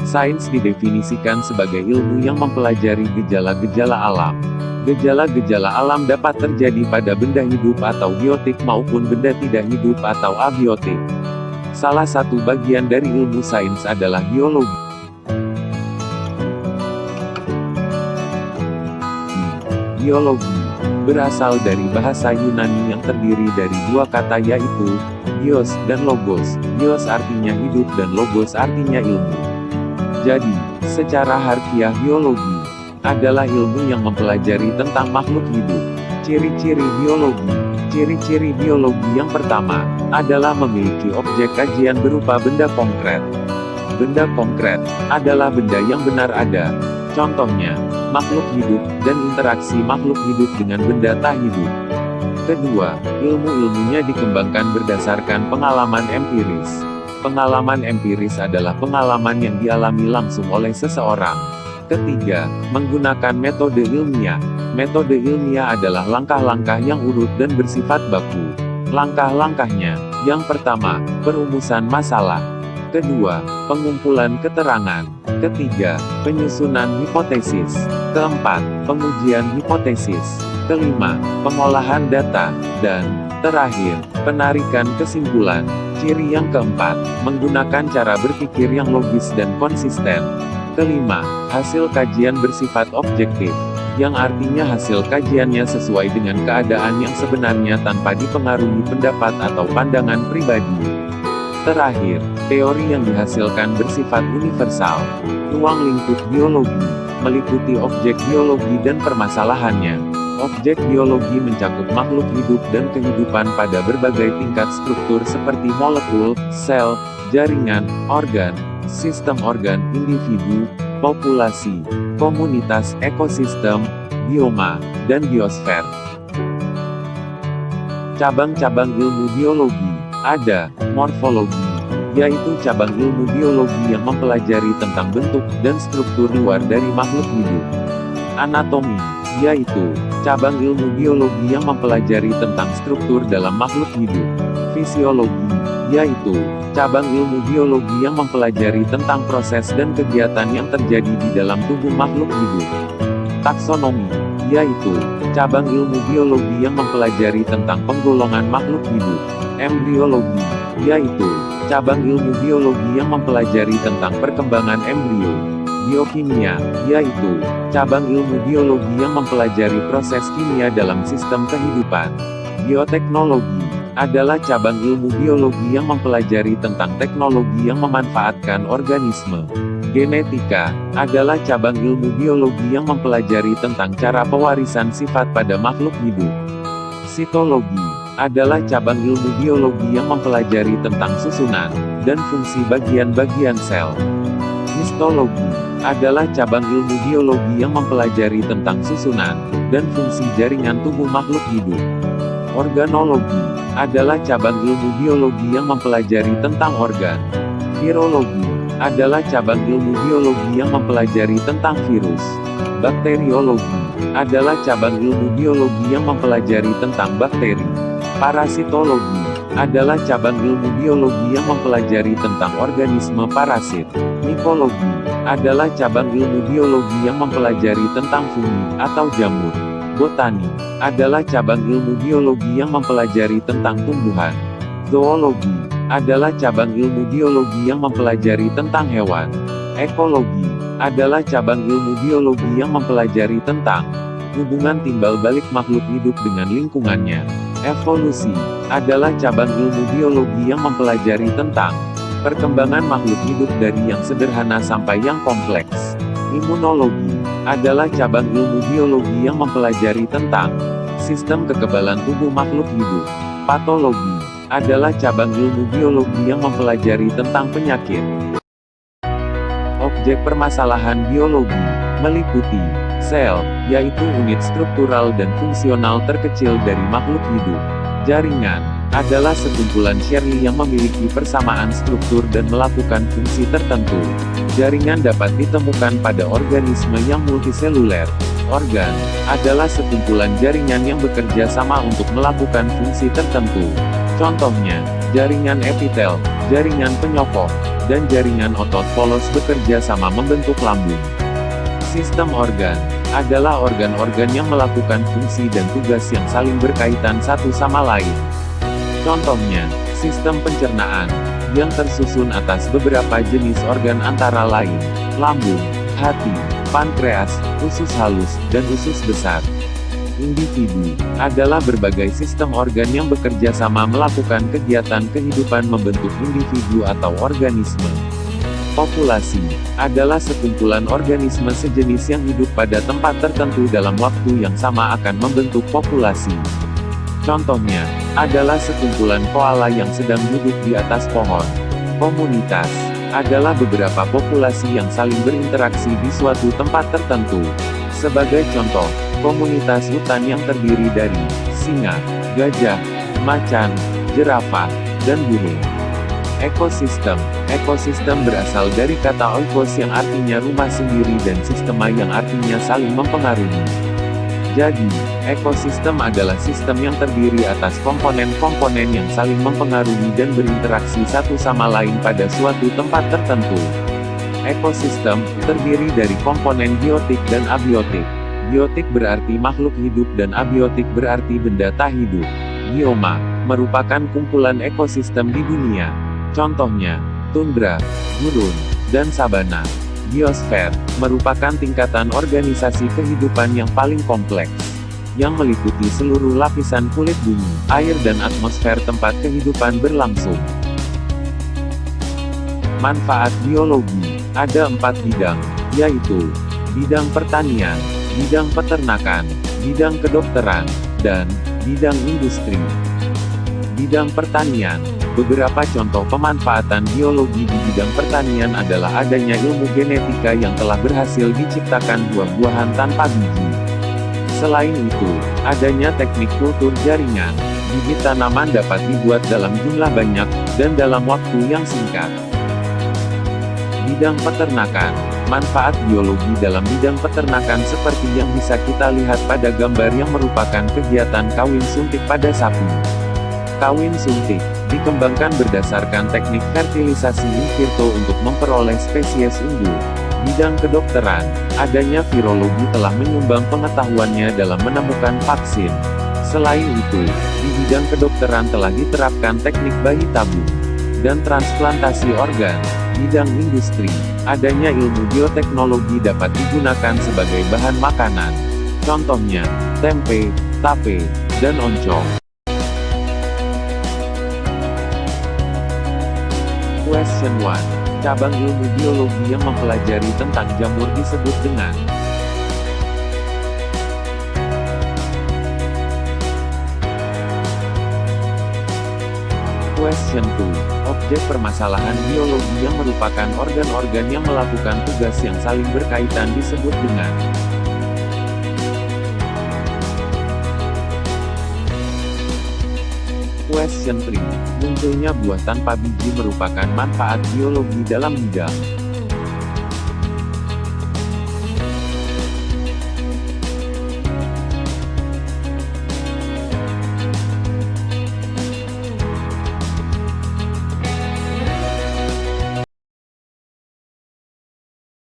Sains didefinisikan sebagai ilmu yang mempelajari gejala-gejala alam. Gejala-gejala alam dapat terjadi pada benda hidup atau biotik maupun benda tidak hidup atau abiotik. Salah satu bagian dari ilmu sains adalah biologi. Biologi berasal dari bahasa Yunani yang terdiri dari dua kata yaitu bios dan logos. Bios artinya hidup dan logos artinya ilmu. Jadi, secara harfiah biologi adalah ilmu yang mempelajari tentang makhluk hidup. Ciri-ciri biologi. Ciri-ciri biologi yang pertama adalah memiliki objek kajian berupa benda konkret. Benda konkret adalah benda yang benar ada. Contohnya, makhluk hidup dan interaksi makhluk hidup dengan benda tak hidup. Kedua, ilmu-ilmunya dikembangkan berdasarkan pengalaman empiris. Pengalaman empiris adalah pengalaman yang dialami langsung oleh seseorang. Ketiga, menggunakan metode ilmiah. Metode ilmiah adalah langkah-langkah yang urut dan bersifat baku. Langkah-langkahnya, yang pertama, perumusan masalah. Kedua, pengumpulan keterangan. Ketiga, penyusunan hipotesis. Keempat, pengujian hipotesis. Kelima, pengolahan data. Dan terakhir, penarikan kesimpulan. Ciri yang keempat, menggunakan cara berpikir yang logis dan konsisten. Kelima, hasil kajian bersifat objektif, yang artinya hasil kajiannya sesuai dengan keadaan yang sebenarnya tanpa dipengaruhi pendapat atau pandangan pribadi. Terakhir, teori yang dihasilkan bersifat universal. Ruang lingkup biologi meliputi objek biologi dan permasalahannya. Objek biologi mencakup makhluk hidup dan kehidupan pada berbagai tingkat struktur seperti molekul, sel, jaringan, organ, sistem organ, individu, populasi, komunitas, ekosistem, bioma, dan biosfer. Cabang-cabang ilmu biologi. Ada morfologi, yaitu cabang ilmu biologi yang mempelajari tentang bentuk dan struktur luar dari makhluk hidup. Anatomi, yaitu cabang ilmu biologi yang mempelajari tentang struktur dalam makhluk hidup. Fisiologi, yaitu cabang ilmu biologi yang mempelajari tentang proses dan kegiatan yang terjadi di dalam tubuh makhluk hidup. Taksonomi, yaitu cabang ilmu biologi yang mempelajari tentang penggolongan makhluk hidup. Embriologi, yaitu cabang ilmu biologi yang mempelajari tentang perkembangan embrio. Biokimia, yaitu cabang ilmu biologi yang mempelajari proses kimia dalam sistem kehidupan. Bioteknologi adalah cabang ilmu biologi yang mempelajari tentang teknologi yang memanfaatkan organisme. Genetika adalah cabang ilmu biologi yang mempelajari tentang cara pewarisan sifat pada makhluk hidup. Sitologi adalah cabang ilmu biologi yang mempelajari tentang susunan dan fungsi bagian-bagian sel. Histologi adalah cabang ilmu biologi yang mempelajari tentang susunan dan fungsi jaringan tubuh makhluk hidup. Organologi adalah cabang ilmu biologi yang mempelajari tentang organ. Virologi adalah cabang ilmu biologi yang mempelajari tentang virus. Bakteriologi adalah cabang ilmu biologi yang mempelajari tentang bakteri. Parasitologi adalah cabang ilmu biologi yang mempelajari tentang organisme parasit. Mikologi adalah cabang ilmu biologi yang mempelajari tentang fungi atau jamur. Botani adalah cabang ilmu biologi yang mempelajari tentang tumbuhan. Zoologi adalah cabang ilmu biologi yang mempelajari tentang hewan. Ekologi adalah cabang ilmu biologi yang mempelajari tentang hubungan timbal balik makhluk hidup dengan lingkungannya. Evolusi adalah cabang ilmu biologi yang mempelajari tentang perkembangan makhluk hidup dari yang sederhana sampai yang kompleks. Imunologi adalah cabang ilmu biologi yang mempelajari tentang sistem kekebalan tubuh makhluk hidup. Patologi adalah cabang ilmu biologi yang mempelajari tentang penyakit. Objek permasalahan biologi meliputi sel, yaitu unit struktural dan fungsional terkecil dari makhluk hidup. Jaringan adalah sekumpulan sel yang memiliki persamaan struktur dan melakukan fungsi tertentu. Jaringan dapat ditemukan pada organisme yang multiseluler. Organ adalah sekumpulan jaringan yang bekerja sama untuk melakukan fungsi tertentu. Contohnya, jaringan epitel, jaringan penyokong, dan jaringan otot polos bekerja sama membentuk lambung. Sistem organ adalah organ-organ yang melakukan fungsi dan tugas yang saling berkaitan satu sama lain. Contohnya, sistem pencernaan, yang tersusun atas beberapa jenis organ antara lain, lambung, hati, pankreas, usus halus, dan usus besar. Individu adalah berbagai sistem organ yang bekerja sama melakukan kegiatan kehidupan membentuk individu atau organisme. Populasi adalah sekumpulan organisme sejenis yang hidup pada tempat tertentu dalam waktu yang sama akan membentuk populasi. Contohnya adalah sekumpulan koala yang sedang duduk di atas pohon. Komunitas adalah beberapa populasi yang saling berinteraksi di suatu tempat tertentu. Sebagai contoh, komunitas hutan yang terdiri dari singa, gajah, macan, jerapah, dan burung. Ekosistem berasal dari kata oikos yang artinya rumah sendiri dan sistema yang artinya saling mempengaruhi. Jadi, ekosistem adalah sistem yang terdiri atas komponen-komponen yang saling mempengaruhi dan berinteraksi satu sama lain pada suatu tempat tertentu. Ekosistem terdiri dari komponen biotik dan abiotik. Biotik berarti makhluk hidup dan abiotik berarti benda tak hidup. Bioma merupakan kumpulan ekosistem di dunia. Contohnya, tundra, gurun, dan sabana. Biosfer merupakan tingkatan organisasi kehidupan yang paling kompleks, yang meliputi seluruh lapisan kulit bumi, air dan atmosfer tempat kehidupan berlangsung. Manfaat biologi ada 4 bidang, yaitu bidang pertanian, bidang peternakan, bidang kedokteran, dan bidang industri. Bidang pertanian. Beberapa contoh pemanfaatan biologi di bidang pertanian adalah adanya ilmu genetika yang telah berhasil diciptakan buah-buahan tanpa biji. Selain itu, adanya teknik kultur jaringan. Bibit tanaman dapat dibuat dalam jumlah banyak, dan dalam waktu yang singkat. Bidang peternakan. Manfaat biologi dalam bidang peternakan seperti yang bisa kita lihat pada gambar yang merupakan kegiatan kawin suntik pada sapi. Kawin suntik dikembangkan berdasarkan teknik fertilisasi in vitro untuk memperoleh spesies unggul. Bidang kedokteran, adanya virologi telah menyumbang pengetahuannya dalam menemukan vaksin. Selain itu, di bidang kedokteran telah diterapkan teknik bayi tabung dan transplantasi organ. Bidang industri, adanya ilmu bioteknologi dapat digunakan sebagai bahan makanan. Contohnya, tempe, tape, dan oncom. Question 1. Cabang ilmu biologi yang mempelajari tentang jamur disebut dengan. Question 2. Objek permasalahan biologi yang merupakan organ-organ yang melakukan tugas yang saling berkaitan disebut dengan. Question 3. Munculnya buah tanpa biji merupakan manfaat biologi dalam bidang.